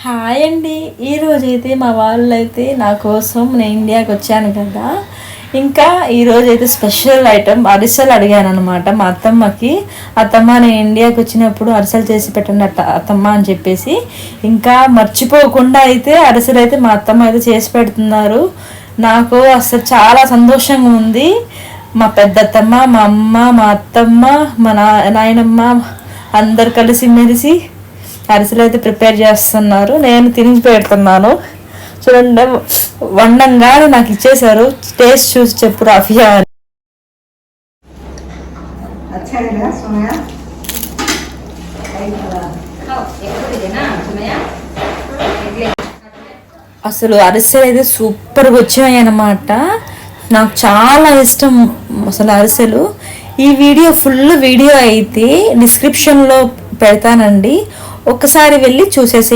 Hi అండి. ఈరోజైతే మా వాళ్ళు అయితే నా కోసం నేను ఇండియాకి వచ్చాను కదా, ఇంకా ఈరోజైతే స్పెషల్ ఐటెం అరిసెలు అడిగాను అనమాట మా అత్తమ్మకి. అత్తమ్మ నేను ఇండియాకి వచ్చినప్పుడు అరిసెలు చేసి పెట్టండి అత్తమ్మ అని చెప్పేసి, ఇంకా మర్చిపోకుండా అయితే అరిసెలు అయితే మా అత్తమ్మ అయితే చేసి పెడుతున్నారు. నాకు అసలు చాలా సంతోషంగా ఉంది. మా పెద్దత్తమ్మ, మా అమ్మ, మా అత్తమ్మ, మా నాయనమ్మ అందరు కలిసి మెలిసి అరిసెలు అయితే ప్రిపేర్ చేస్తున్నారు. నేను తిని పెడుతున్నాను. చూడండి, వండంగానే నాకు ఇచ్చేసారు. టేస్ట్ చూసి చెప్పు రాఫియా అని. అసలు అరిసెలు అయితే సూపర్గా వచ్చాయి అన్నమాట. నాకు చాలా ఇష్టం అసలు అరిసెలు. ఈ ఫుల్ వీడియో అయితే డిస్క్రిప్షన్లో పెడతానండి, ఒక్కసారి వెళ్ళి చూసేసి